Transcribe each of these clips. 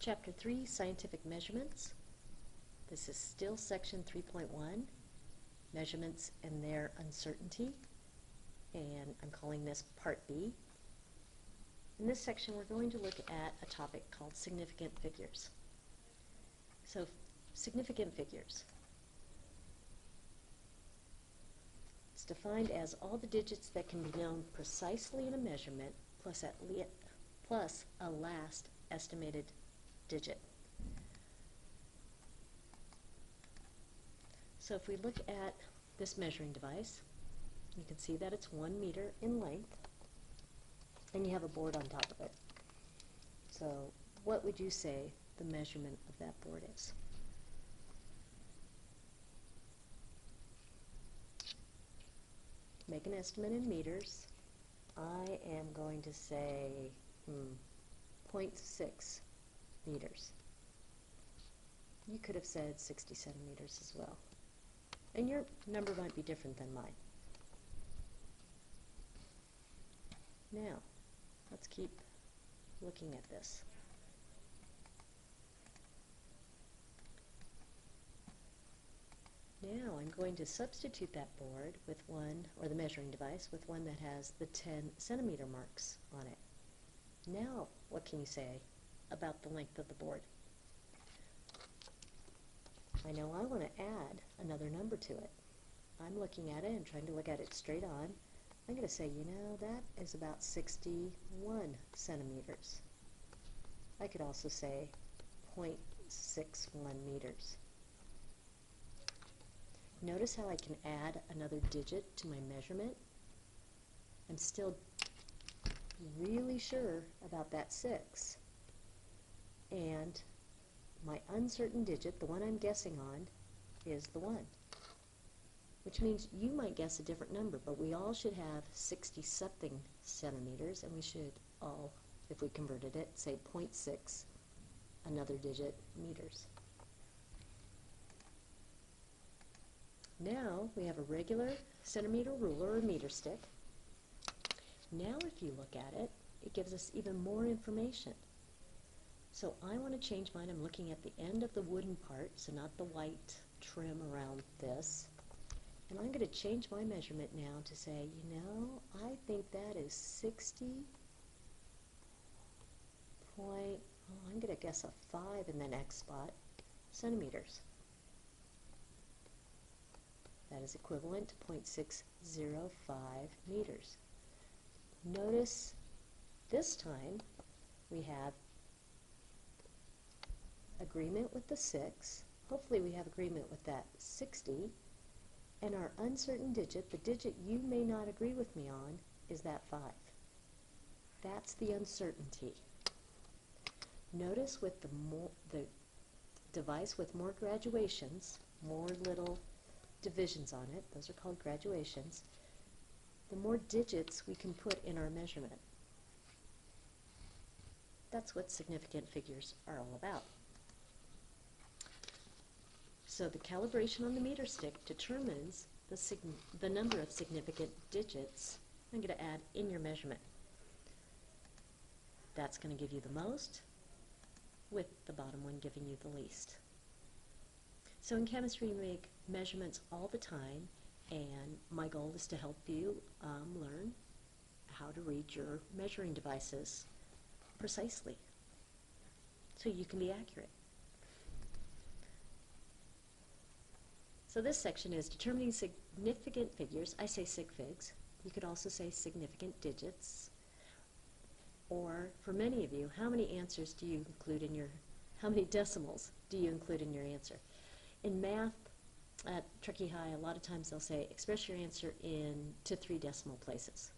Chapter 3, Scientific Measurements. This is still Section 3.1, Measurements and Their Uncertainty, and I'm calling this Part B. In this section, we're going to look at a topic called significant figures. So, significant figures. It's defined as all the digits that can be known precisely in a measurement plus a last estimated digit. So if we look at this measuring device, you can see that it's 1 meter in length, and you have a board on top of it. So what would you say the measurement of that board is? Make an estimate in meters. I am going to say 0.6 meters. You could have said 60 centimeters as well. And your number might be different than mine. Now, let's keep looking at this. Now I'm going to substitute that board with one, or the measuring device, with one that has the 10 centimeter marks on it. Now, what can you say about the length of the board? I know I want to add another number to it. I'm looking at it and trying to look at it straight on. I'm going to say, you know, that is about 61 centimeters. I could also say 0.61 meters. Notice how I can add another digit to my measurement. I'm still really sure about that 6. And my uncertain digit, the one I'm guessing on, is the 1. Which means you might guess a different number, but we all should have 60-something centimeters, and we should all, if we converted it, say 0.6, another digit, meters. Now we have a regular centimeter ruler or meter stick. Now if you look at it, it gives us even more information. So I want to change mine. I'm looking at the end of the wooden part, so not the white trim around this. And I'm going to change my measurement now to say, you know, I think that is 60 point, I'm going to guess a 5 in the next spot, centimeters. That is equivalent to 0.605 meters. Notice this time we have agreement with the 6. Hopefully we have agreement with that 60. And our uncertain digit, the digit you may not agree with me on, is that 5. That's the uncertainty. Notice with the device with more graduations, more little divisions on it, those are called graduations, the more digits we can put in our measurement. That's what significant figures are all about. So the calibration on the meter stick determines the number of significant digits I'm going to add in your measurement. That's going to give you the most, with the bottom one giving you the least. So in chemistry we make measurements all the time, and my goal is to help you learn how to read your measuring devices precisely so you can be accurate. So this section is determining significant figures. I say sig figs. You could also say significant digits. Or for many of you, how many answers do you include in your, how many decimals do you include in your answer? In math at Truckee High, a lot of times they'll say express your answer to 3 decimal places.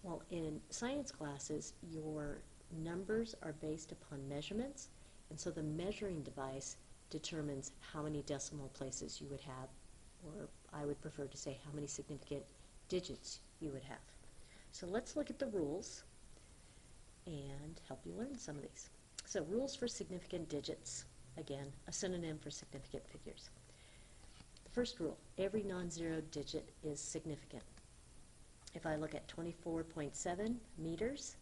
Well, in science classes, your numbers are based upon measurements, and so the measuring device determines how many decimal places you would have, or I would prefer to say how many significant digits you would have. So let's look at the rules and help you learn some of these. So rules for significant digits, again, a synonym for significant figures. The first rule, every non-zero digit is significant. If I look at 24.7 meters,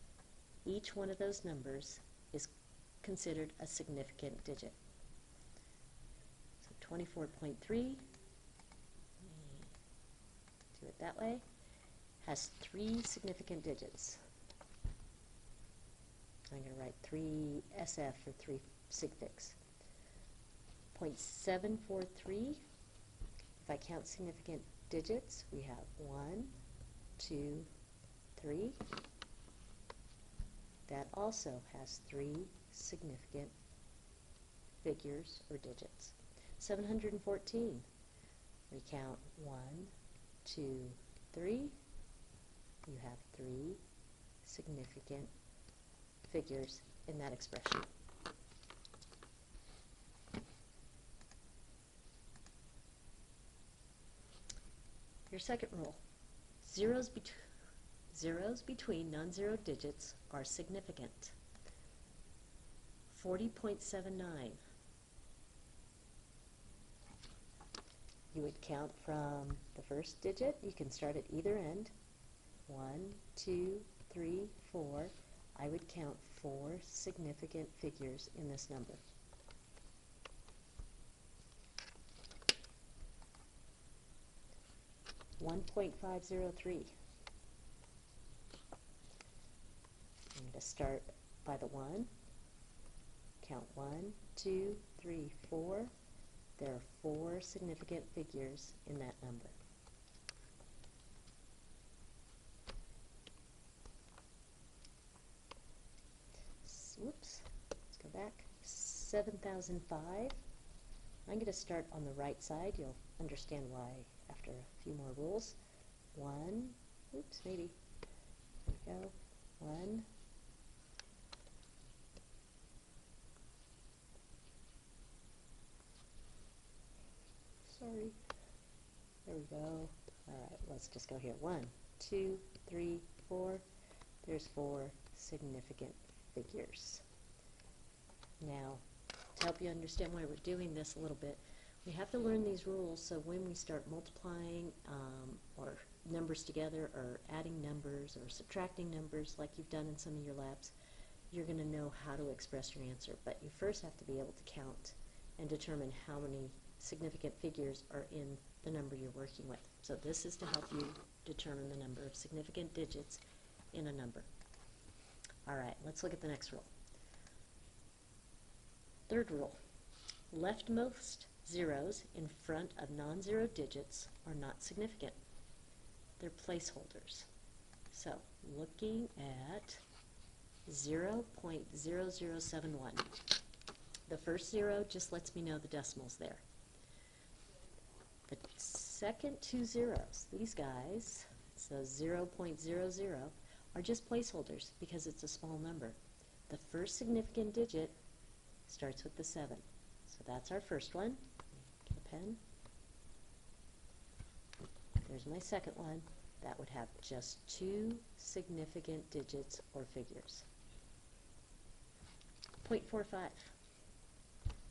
each one of those numbers is considered a significant digit. So 24.3, do it that way, has 3 significant digits. I'm going to write 3 SF for 3 sig figs. 0.743, if I count significant digits, we have 1, 2, 3. That also has 3 significant figures or digits. 714, we count 1, 2, 3. You have 3 significant figures in that expression. Your second rule, zeros between non-zero digits are significant. 40.79. You would count from the first digit. You can start at either end. 1, 2, 3, 4. I would count 4 significant figures in this number. $1.503. I'm going to start by the 1. Count 1, 2, 3, 4. There are 4 significant figures in that number. Whoops, let's go back. 7,005. I'm going to start on the right side. You'll understand why after a few more rules. 1, oops, maybe. There we go. 1, sorry. There we go. Alright, let's just go here. 1, 2, 3, 4. There's 4 significant figures. Now, to help you understand why we're doing this a little bit, we have to learn these rules so when we start multiplying or numbers together or adding numbers or subtracting numbers like you've done in some of your labs, you're going to know how to express your answer. But you first have to be able to count and determine how many significant figures are in the number you're working with. So this is to help you determine the number of significant digits in a number. Alright, let's look at the next rule. Third rule, leftmost zeros in front of non-zero digits are not significant. They're placeholders. So, looking at 0.0071. The first 0 just lets me know the decimals there. The second 2 zeros, these guys, so 0.00, are just placeholders because it's a small number. The first significant digit starts with the 7. So that's our first one. Get a pen. There's my second one. That would have just 2 significant digits or figures. 0.45.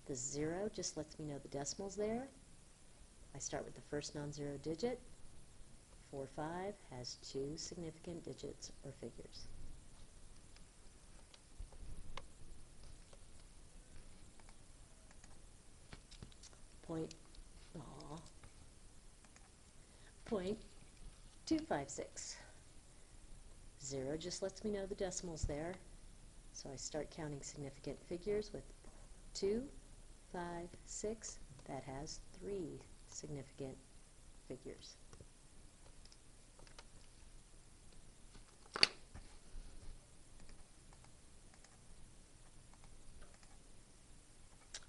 The 0 just lets me know the decimals there. I start with the first non-zero digit. 45 has 2 significant digits or figures. Point 256. 0 just lets me know the decimals there. So I start counting significant figures with 2, 5, 6. That has 3 significant figures.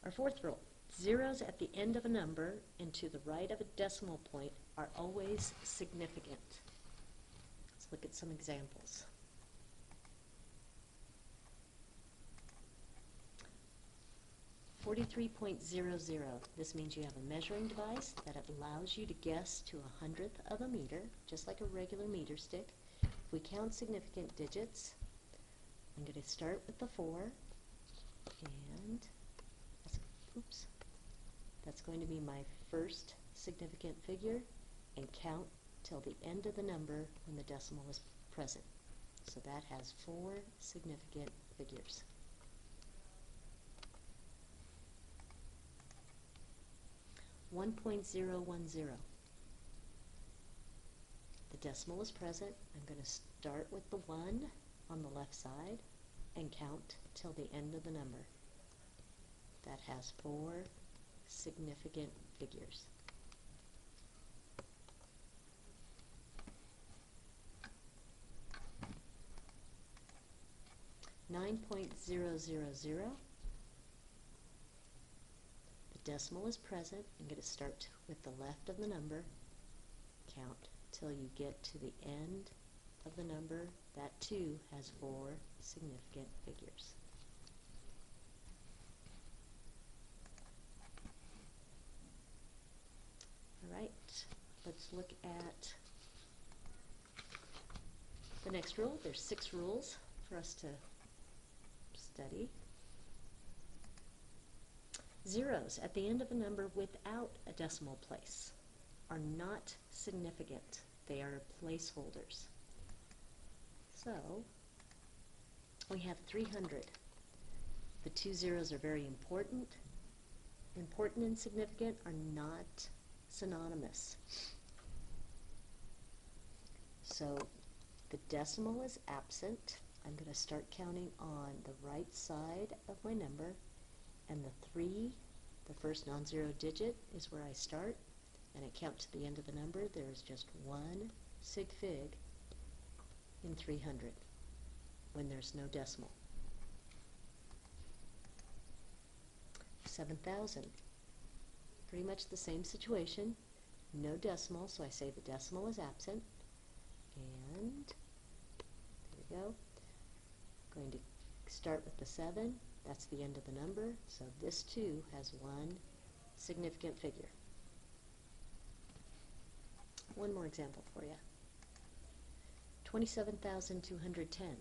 Our fourth rule, zeros at the end of a number and to the right of a decimal point are always significant. Let's look at some examples. .00. This means you have a measuring device that allows you to guess to 100th of a meter, just like a regular meter stick. If we count significant digits, I'm going to start with the 4, and that's going to be my first significant figure, and count till the end of the number when the decimal is present. So that has 4 significant figures. 1.010. The decimal is present. I'm going to start with the 1 on the left side and count till the end of the number. That has 4 significant figures. .000. The decimal is present. I'm going to start with the left of the number, count till you get to the end of the number. That too has 4 significant figures. All right, let's look at the next rule. There's 6 rules for us to study. Zeros at the end of a number without a decimal place are not significant. They are placeholders. So we have 300. The 2 zeros are very important. Important and significant are not synonymous. So the decimal is absent. I'm going to start counting on the right side of my number, and the 3, the first non-zero digit, is where I start, and I count to the end of the number. There is just 1 sig fig in 300 when there's no decimal. 7,000. Pretty much the same situation. No decimal, so I say the decimal is absent. And there we go. Going to start with the 7. That's the end of the number. So this too has 1 significant figure. One more example for you. 27,210.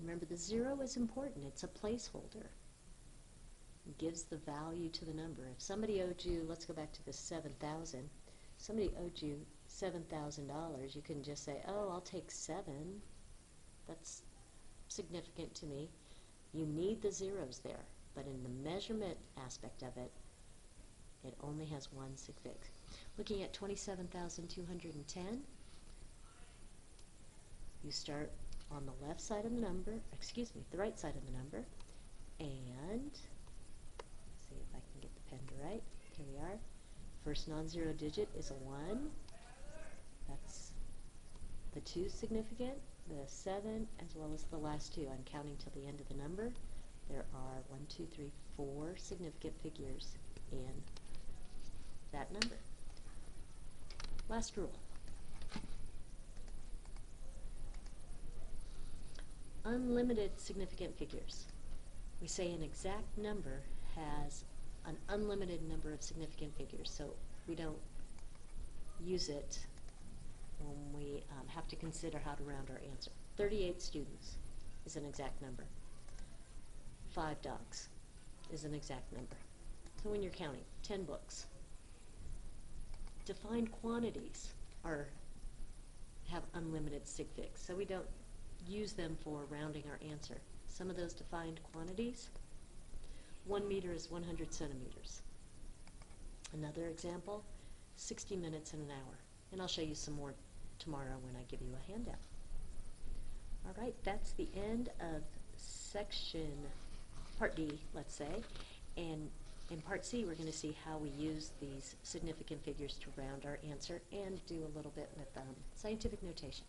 Remember, the 0 is important. It's a placeholder. It gives the value to the number. If somebody owed you, let's go back to this 7,000. Somebody owed you $7,000, you can just say, oh, I'll take 7. That's significant to me. You need the zeros there, but in the measurement aspect of it, it only has 1 sig fig. Looking at 27,210, you start on the left side of the number, the right side of the number, and see if I can get the pen to write. Here we are. First non-zero digit is a 1. That's the 2 significant, the 7, as well as the last 2. I'm counting till the end of the number. There are 1, 2, 3, 4 significant figures in that number. Last rule. Unlimited significant figures. We say an exact number has an unlimited number of significant figures, so we don't use it when we have to consider how to round our answer. 38 students is an exact number. 5 dogs is an exact number. So when you're counting, 10 books. Defined quantities have unlimited sig figs, so we don't use them for rounding our answer. Some of those defined quantities, 1 meter is 100 centimeters. Another example, 60 minutes in an hour. And I'll show you some more tomorrow when I give you a handout. All right, that's the end of section Part D, let's say. And in Part C, we're going to see how we use these significant figures to round our answer and do a little bit with scientific notation.